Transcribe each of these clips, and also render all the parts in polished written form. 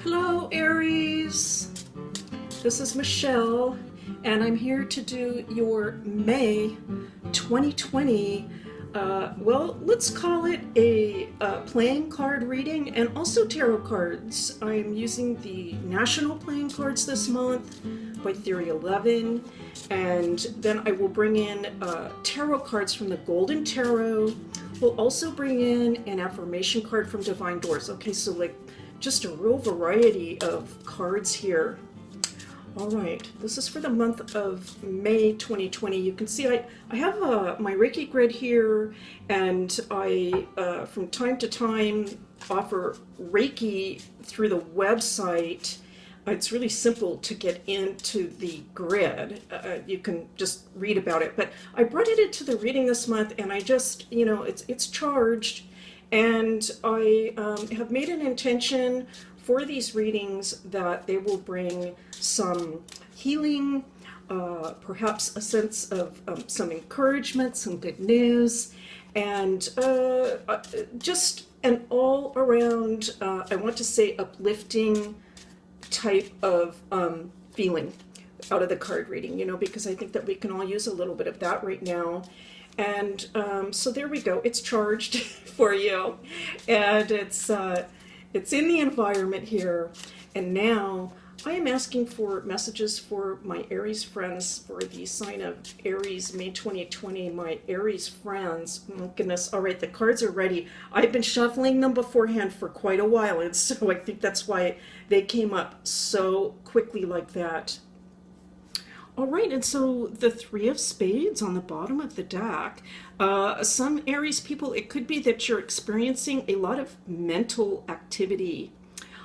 Hello, Aries. This is Michelle, and I'm here to do your May 2020, well, let's call it a playing card reading and also tarot cards. I'm using the National Playing Cards this month by Theory 11, and then I will bring in tarot cards from the Golden Tarot. We'll also bring in an affirmation card from Divine Doors. Okay, so like just a real variety of cards here. All right, this is for the month of May 2020. You can see I have my Reiki grid here, and I, from time to time, offer Reiki through the website. It's really simple to get into the grid. You can just read about it. But I brought it into the reading this month, and I just, it's charged. And I have made an intention for these readings that they will bring some healing, perhaps a sense of some encouragement, some good news, and just an all around, I want to say, uplifting type of feeling out of the card reading, because I think that we can all use a little bit of that right now. And so there we go. It's charged for you, and it's in the environment here. And now I am asking for messages for my Aries friends for the sign of Aries, May 2020. My Aries friends. Oh goodness. All right, the cards are ready. I've been shuffling them beforehand for quite a while, and so I think that's why they came up so quickly like that. All right, and so the Three of Spades on the bottom of the deck. Some Aries people, it could be that you're experiencing a lot of mental activity.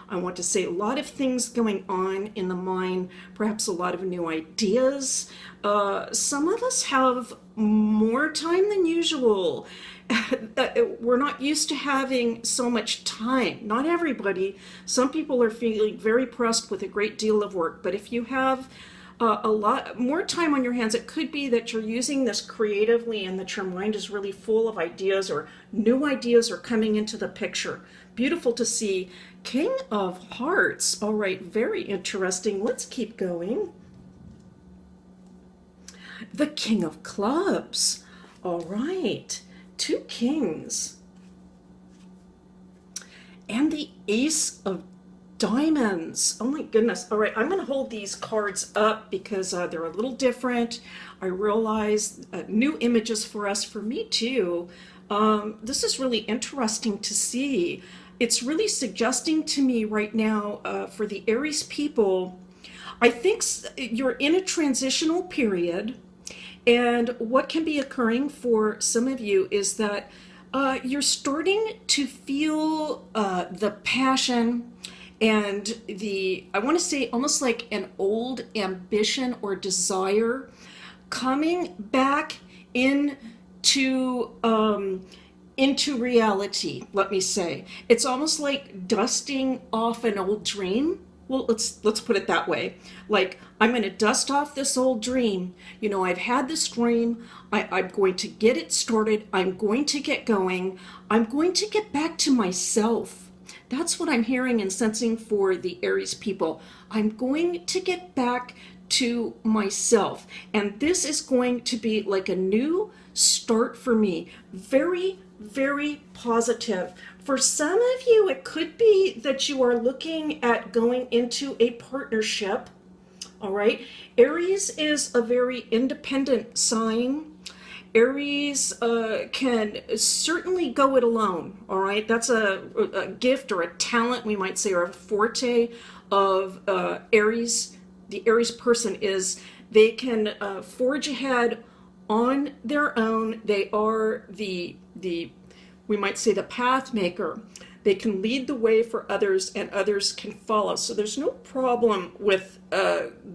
I want to say a lot of things going on in the mind, perhaps a lot of new ideas. Some of us have more time than usual. We're not used to having so much time. Not everybody. Some people are feeling very pressed with a great deal of work, but if you have a lot more time on your hands, it could be that you're using this creatively and that your mind is really full of ideas, or new ideas are coming into the picture. Beautiful to see. King of Hearts. All right, very interesting. Let's keep going. The King of Clubs. All right, two kings. And the Ace of Diamonds. Oh my goodness. All right, I'm going to hold these cards up because they're a little different. I realize new images for us, for me too. This is really interesting to see. It's really suggesting to me right now for the Aries people, I think you're in a transitional period, and what can be occurring for some of you is that you're starting to feel the passion and I want to say almost like an old ambition or desire coming back into reality, let me say. It's almost like dusting off an old dream. Well, let's put it that way. Like, I'm going to dust off this old dream. I've had this dream. I'm going to get it started. I'm going to get going. I'm going to get back to myself. That's what I'm hearing and sensing for the Aries people. I'm going to get back to myself. And this is going to be like a new start for me. Very, very positive. For some of you, it could be that you are looking at going into a partnership. All right. Aries is a very independent sign. Aries can certainly go it alone, all right? That's a gift or a talent, we might say, or a forte of Aries. The Aries person is they can forge ahead on their own. They are the we might say, the path maker. They can lead the way for others, and others can follow. So there's no problem with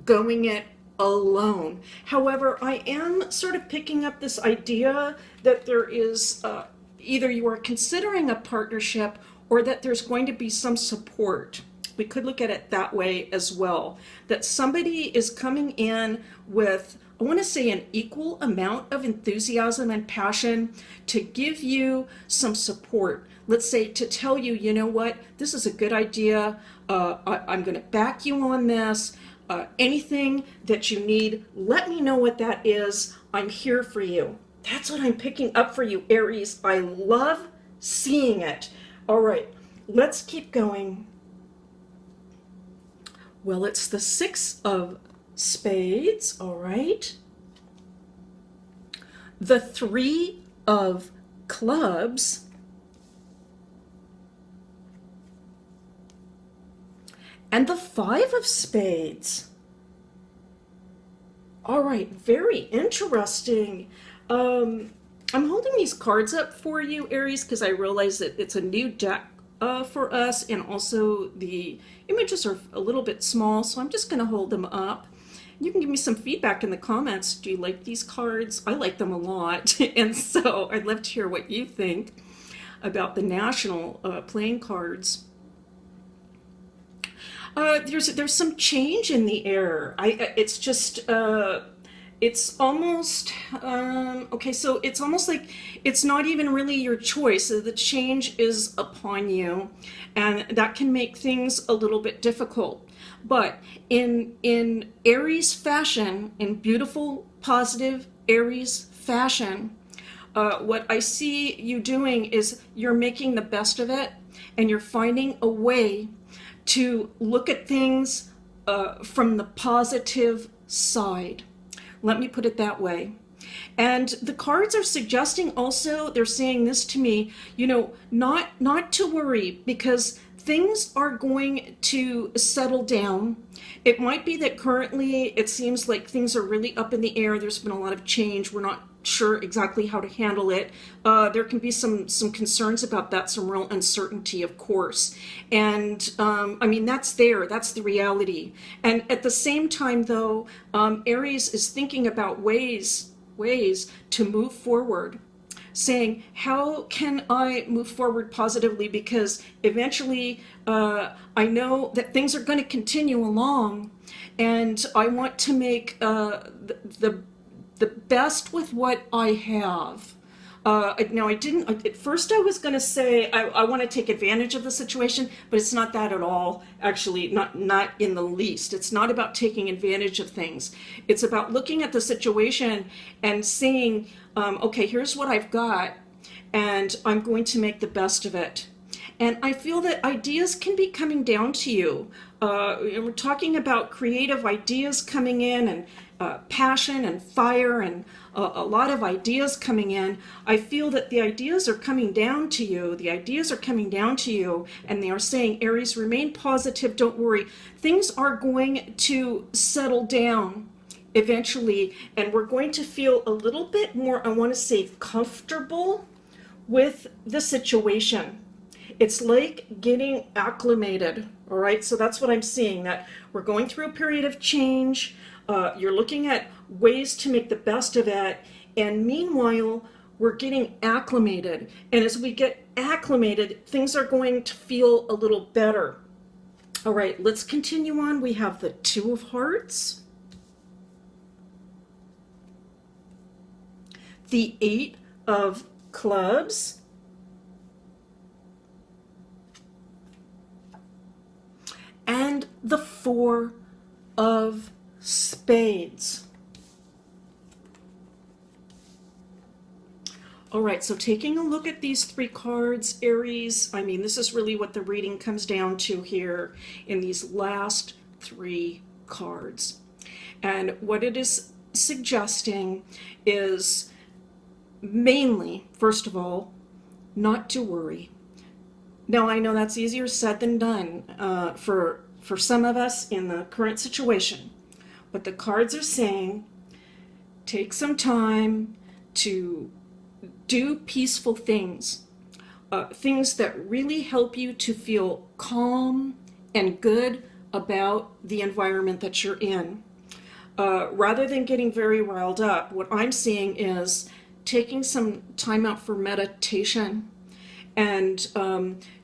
going it alone. However, I am sort of picking up this idea that there is either you are considering a partnership or that there's going to be some support. We could look at it that way as well. That somebody is coming in with, I want to say, an equal amount of enthusiasm and passion to give you some support. let's say, to tell you, you know what, this is a good idea. I'm going to back you on this. Anything that you need, let me know what that is. I'm here for you. That's what I'm picking up for you, Aries. I love seeing it. All right, let's keep going. Well, it's the 6 of spades, all right. The 3 of clubs. And the 5 of spades. All right, very interesting. I'm holding these cards up for you, Aries, because I realize that it's a new deck for us, and also the images are a little bit small, so I'm just going to hold them up. You can give me some feedback in the comments. Do you like these cards? I like them a lot, and so I'd love to hear what you think about the national playing cards. There's some change in the air. It's just it's almost okay. So it's almost like it's not even really your choice. The change is upon you, and that can make things a little bit difficult. But in Aries fashion, in beautiful, positive Aries fashion, what I see you doing is you're making the best of it, and you're finding a way to look at things from the positive side. Let me put it that way. And the cards are suggesting also, they're saying this to me, you know, not to worry, because things are going to settle down. It might be that currently it seems like things are really up in the air. There's been a lot of change. We're not sure exactly how to handle it. There can be some concerns about that, some real uncertainty, of course. And I mean, that's the reality. And at the same time, though, Aries is thinking about ways to move forward, saying, how can I move forward positively? Because eventually I know that things are going to continue along, and I want to make the best with what I have. Now, at first I was going to say I want to take advantage of the situation, but it's not that at all. Actually, not in the least. It's not about taking advantage of things. It's about looking at the situation and saying, okay, here's what I've got, and I'm going to make the best of it. And I feel that ideas can be coming down to you. We're talking about creative ideas coming in, and passion and fire, and a lot of ideas coming in. I feel that the ideas are coming down to you. The ideas are coming down to you, and they are saying, Aries, remain positive, don't worry. Things are going to settle down eventually, and we're going to feel a little bit more, I want to say, comfortable with the situation. It's like getting acclimated, all right? So that's what I'm seeing, that we're going through a period of change. You're looking at ways to make the best of it, and meanwhile, we're getting acclimated. And as we get acclimated, things are going to feel a little better. All right, let's continue on. We have the 2 of Hearts, the 8 of Clubs, and the 4 of Spades. All right, so taking a look at these 3 cards, Aries, I mean, this is really what the reading comes down to here in these last 3 cards. And what it is suggesting is mainly, first of all, not to worry. Now, I know that's easier said than done for some of us in the current situation. But the cards are saying, take some time to do peaceful things, things that really help you to feel calm and good about the environment that you're in. Rather than getting very riled up, what I'm seeing is taking some time out for meditation. And,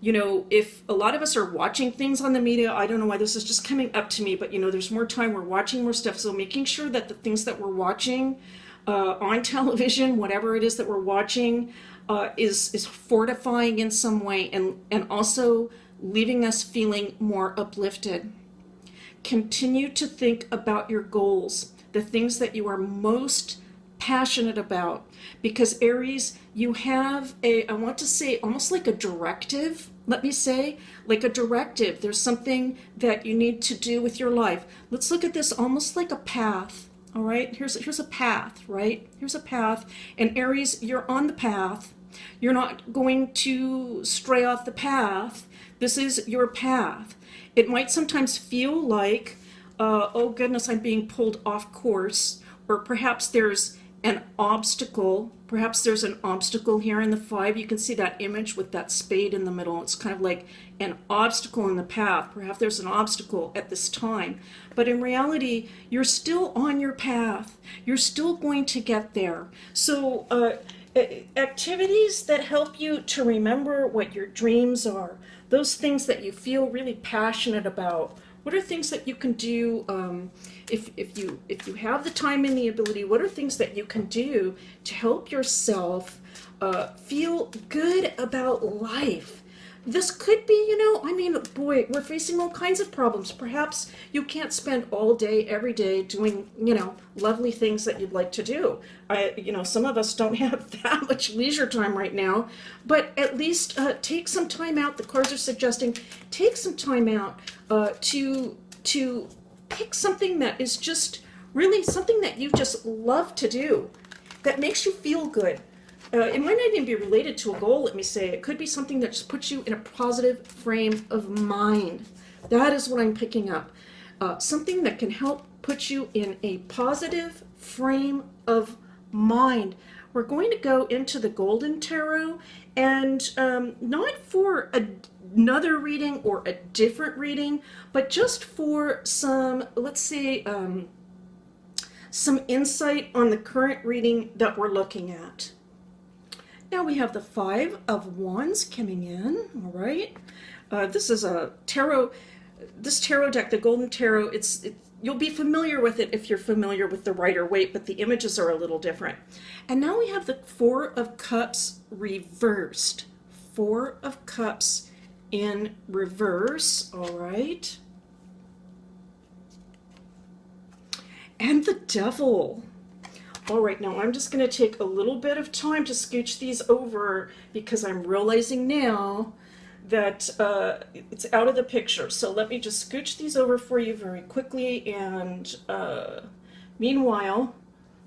you know, if a lot of us are watching things on the media, I don't know why this is just coming up to me, but, you know, there's more time, we're watching more stuff. So making sure that the things that we're watching on television, whatever it is that we're watching, is fortifying in some way, and also leaving us feeling more uplifted. Continue to think about your goals, the things that you are most passionate about, because Aries, you have I want to say, almost like a directive, let me say, like a directive. There's something that you need to do with your life. Let's look at this almost like a path. All right, here's a path, right? Here's a path, and Aries, you're on the path. You're not going to stray off the path. This is your path. It might sometimes feel like, oh goodness, I'm being pulled off course, or perhaps there's an obstacle. Perhaps there's an obstacle here in the 5. You can see that image with that spade in the middle. It's kind of like an obstacle in the path. Perhaps there's an obstacle at this time. But in reality, you're still on your path. You're still going to get there. So activities that help you to remember what your dreams are, those things that you feel really passionate about. What are things that you can do if you have the time and the ability? What are things that you can do to help yourself feel good about life? This could be, I mean, boy, we're facing all kinds of problems. Perhaps you can't spend all day, every day doing, lovely things that you'd like to do. Some of us don't have that much leisure time right now, but at least take some time out. The cards are suggesting take some time out to pick something that is just really something that you just love to do, that makes you feel good. It might not even be related to a goal, let me say. It could be something that just puts you in a positive frame of mind. That is what I'm picking up. Something that can help put you in a positive frame of mind. We're going to go into the Golden Tarot, and not for another reading or a different reading, but just for some, let's say, some insight on the current reading that we're looking at. Now we have the 5 of Wands coming in, all right? This is a tarot, this tarot deck, the Golden Tarot, you'll be familiar with it if you're familiar with the Rider-Waite, but the images are a little different. And now we have the 4 of Cups reversed. 4 of Cups in reverse, all right? And the Devil. All right, now I'm just going to take a little bit of time to scooch these over because I'm realizing now that it's out of the picture. So let me just scooch these over for you very quickly. And meanwhile,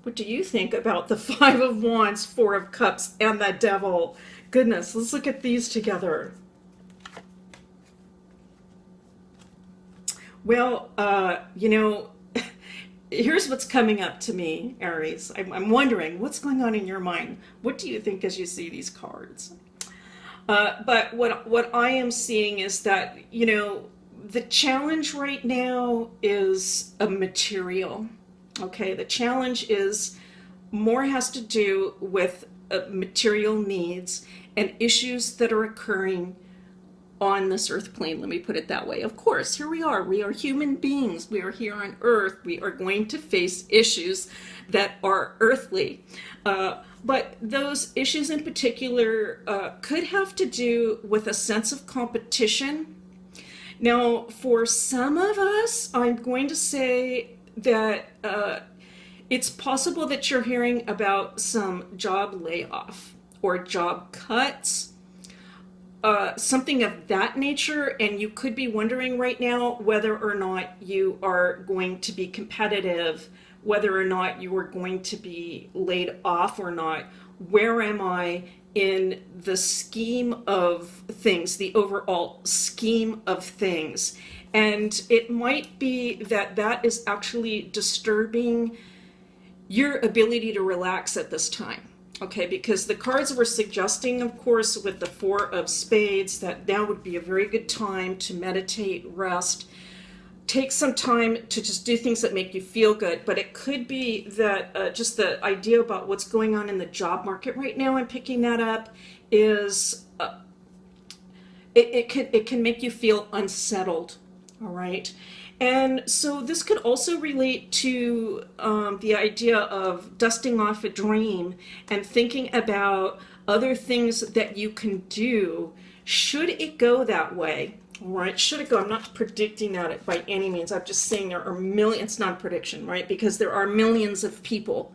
what do you think about the 5 of Wands, 4 of Cups, and the Devil? Goodness, let's look at these together. Well, here's what's coming up to me, Aries. I'm wondering what's going on in your mind. What do you think as you see these cards? But what I am seeing is that, the challenge right now is a material. Okay, the challenge is more has to do with material needs and issues that are occurring on this earth plane, let me put it that way. Of course, here we are human beings, we are here on earth, we are going to face issues that are earthly. But those issues in particular could have to do with a sense of competition. Now, for some of us, I'm going to say that it's possible that you're hearing about some job layoff or job cuts, something of that nature, and you could be wondering right now whether or not you are going to be competitive, whether or not you are going to be laid off or not. Where am I in the scheme of things, the overall scheme of things? And it might be that that is actually disturbing your ability to relax at this time. Okay, because the cards were suggesting, of course, with the 4 of Spades, that now would be a very good time to meditate, rest, take some time to just do things that make you feel good. But it could be that just the idea about what's going on in the job market right now, I'm picking that up, is it can make you feel unsettled, all right? And so this could also relate to the idea of dusting off a dream and thinking about other things that you can do should it go that way. Right? Should it go? I'm not predicting that by any means. I'm just saying there are millions. It's not a prediction, right? Because there are millions of people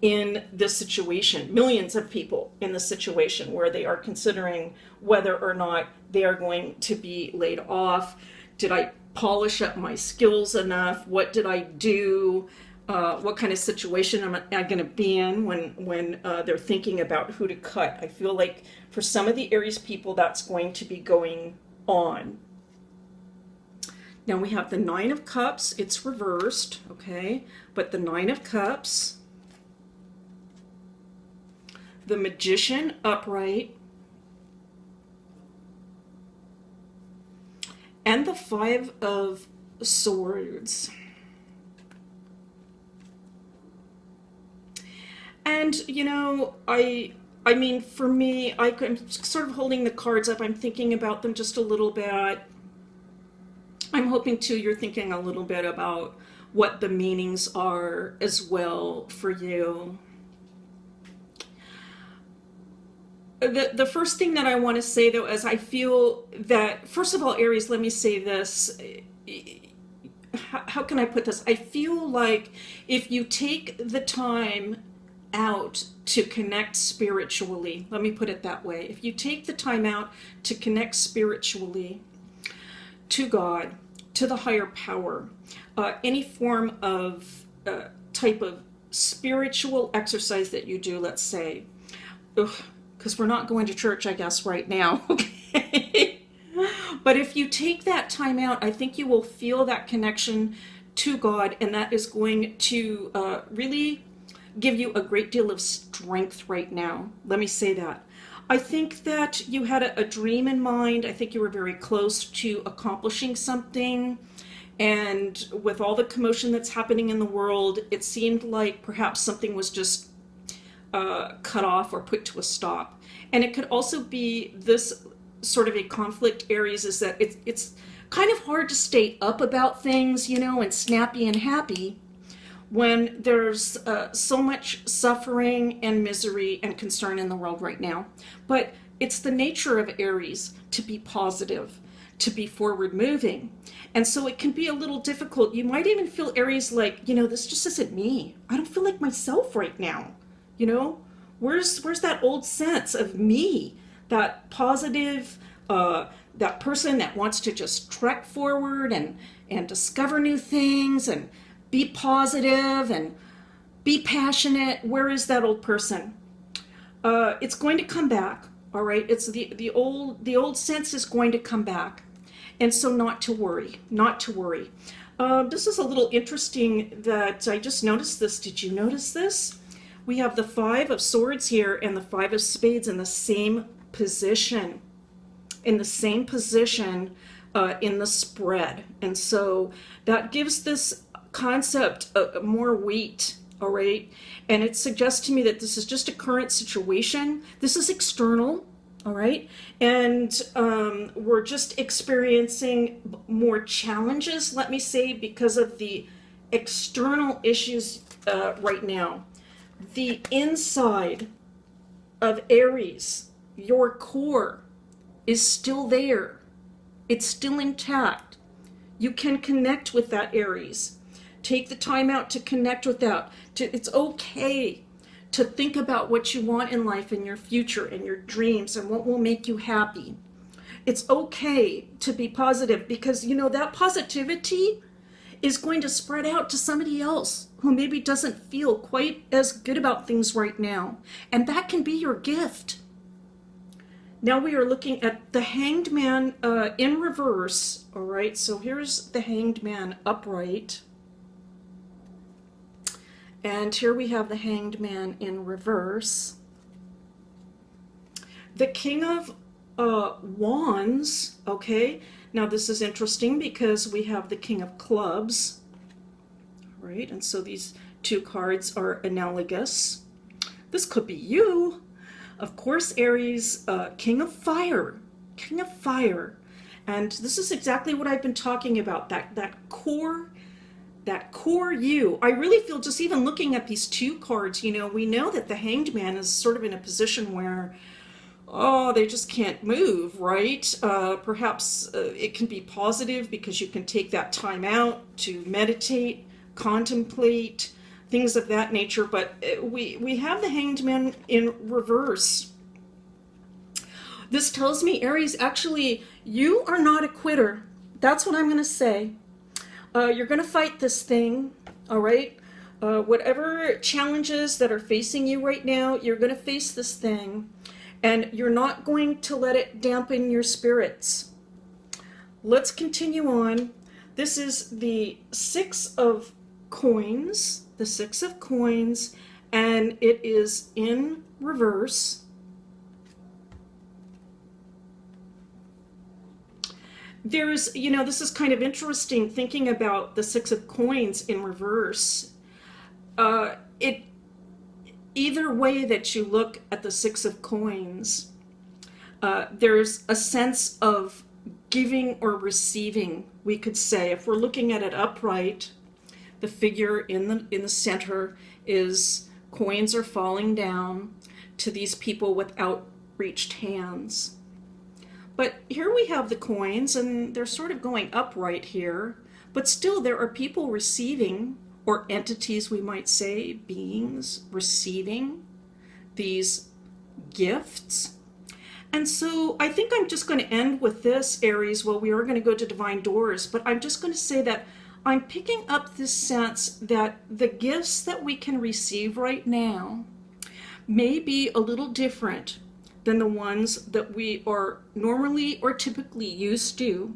in this situation, millions of people in the situation where they are considering whether or not they are going to be laid off. Did I polish up my skills enough? What did I do? What kind of situation am I going to be in when they're thinking about who to cut? I feel like for some of the Aries people, that's going to be going on. Now we have the Nine of Cups. It's reversed, okay? But the Nine of Cups, the Magician upright, and the Five of Swords. And, you know, I mean, for me, I'm sort of holding the cards up. I'm thinking about them just a little bit. I'm hoping, too, you're thinking a little bit about what the meanings are as well for you. The first thing that I want to say, though, is I feel that, first of all, Aries, let me say this. How can I put this? I feel like if you take the time out to connect spiritually, let me put it that way. If you take the time out to connect spiritually to God, to the higher power, any form of type of spiritual exercise that you do, let's say, because we're not going to church, I guess, right now, okay? But if you take that time out, I think you will feel that connection to God, and that is going to really give you a great deal of strength right now. Let me say that. I think that you had a dream in mind. I think you were very close to accomplishing something. And with all the commotion that's happening in the world, it seemed like perhaps something was just cut off or put to a stop. And it could also be this sort of a conflict, Aries, is that it's kind of hard to stay up about things, you know, and snappy and happy when there's so much suffering and misery and concern in the world right now. But it's the nature of Aries to be positive, to be forward moving. And so it can be a little difficult. You might even feel, Aries, like, you know, this just isn't me. I don't feel like myself right now. You know, where's that old sense of me, that positive, that person that wants to just trek forward and discover new things and be positive and be passionate? Where is that old person? It's going to come back, all right? It's the old sense is going to come back. And so not to worry, not to worry. This is a little interesting that I just noticed this. Did you notice this? We have the Five of Swords here and the Five of Spades in the same position. In the same position in the spread. And so that gives this concept more weight, all right? And it suggests to me that this is just a current situation. This is external, all right? And we're just experiencing more challenges, let me say, because of the external issues right now. The inside of Aries, your core, is still there. It's still intact. You can connect with that, Aries. Take the time out to connect with that. It's okay to think about what you want in life and your future and your dreams and what will make you happy. It's okay to be positive because, you know, that positivity is going to spread out to somebody else who maybe doesn't feel quite as good about things right now. And that can be your gift. Now we are looking at the Hanged Man in reverse. All right, so here's the Hanged Man upright. And here we have the Hanged Man in reverse. The King of Wands, okay. Now this is interesting because we have the King of Clubs. All right, and so these two cards are analogous. This could be you. Of course, Aries, King of Fire. King of Fire. And this is exactly what I've been talking about, that core you. I really feel, just even looking at these two cards, you know, we know that the Hanged Man is sort of in a position where oh, they just can't move, right? Perhaps it can be positive because you can take that time out to meditate, contemplate, things of that nature. But we have the Hanged Man in reverse. This tells me, Aries, actually, you are not a quitter. That's what I'm going to say. You're going to fight this thing, all right? Whatever challenges that are facing you right now, you're going to face this thing, and you're not going to let it dampen your spirits. Let's continue on. This is the Six of Coins, the Six of Coins, and it is in reverse. There's, you know, this is kind of interesting thinking about the Six of Coins in reverse. Either way that you look at the Six of Coins, there's a sense of giving or receiving, we could say. If we're looking at it upright, the figure in the center is coins are falling down to these people with outreached hands. But here we have the coins, and they're sort of going upright here, but still there are people receiving, or entities, we might say, beings receiving these gifts. And so I think I'm just going to end with this, Aries. Well, we are going to go to Divine Doors, but I'm just going to say that I'm picking up this sense that the gifts that we can receive right now may be a little different than the ones that we are normally or typically used to.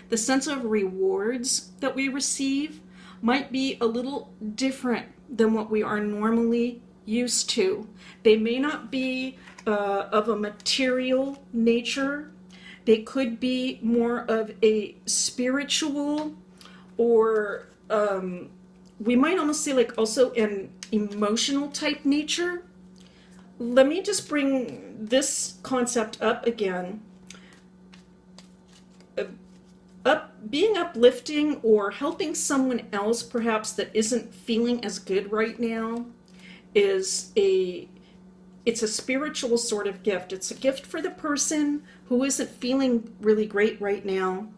The sense of rewards that we receive might be a little different than what we are normally used to. They may not be of a material nature. They could be more of a spiritual, or we might almost say like also an emotional type nature. Let me just bring this concept up again. Being uplifting or helping someone else perhaps that isn't feeling as good right now it's a spiritual sort of gift. It's a gift for the person who isn't feeling really great right now.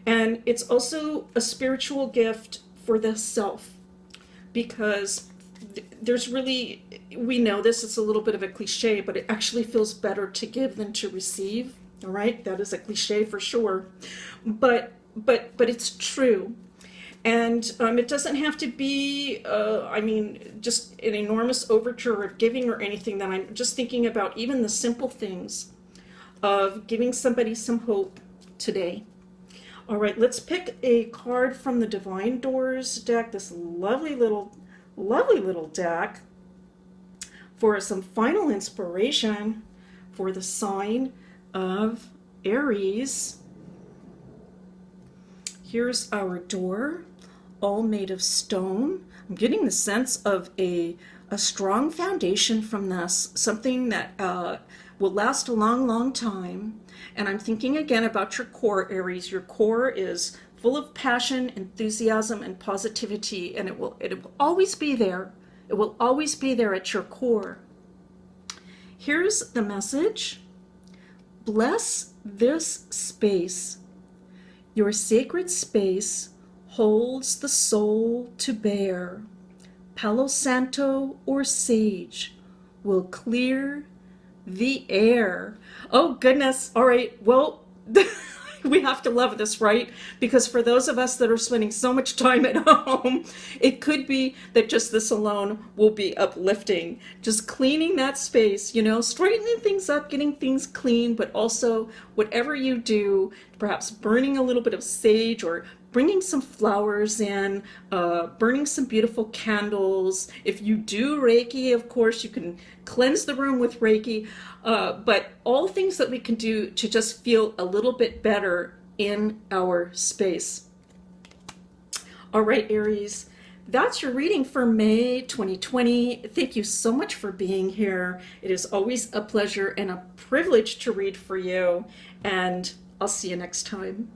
And it's also a spiritual gift for the self, because there's really, we know this, it's a little bit of a cliche, but it actually feels better to give than to receive. All right, that is a cliche for sure, but it's true. And it doesn't have to be, I mean, just an enormous overture of giving or anything. That I'm just thinking about even the simple things of giving somebody some hope today. All right, let's pick a card from the Divine Doors deck, this lovely little deck, for some final inspiration for the sign of Aries. Here's our door, all made of stone. I'm getting the sense of a strong foundation from this, something that will last a long, long time. And I'm thinking again about your core, Aries. Your core is full of passion, enthusiasm, and positivity, and it will always be there. It will always be there at your core. Here's the message. Bless this space. Your sacred space holds the soul to bear. Palo Santo or sage will clear the air. Oh, goodness. All right. Well, we have to love this, right? Because for those of us that are spending so much time at home, it could be that just this alone will be uplifting. Just cleaning that space, you know, straightening things up, getting things clean, but also whatever you do, perhaps burning a little bit of sage or bringing some flowers in, burning some beautiful candles. If you do Reiki, of course, you can cleanse the room with Reiki, but all things that we can do to just feel a little bit better in our space. All right, Aries, that's your reading for May 2020. Thank you so much for being here. It is always a pleasure and a privilege to read for you, and I'll see you next time.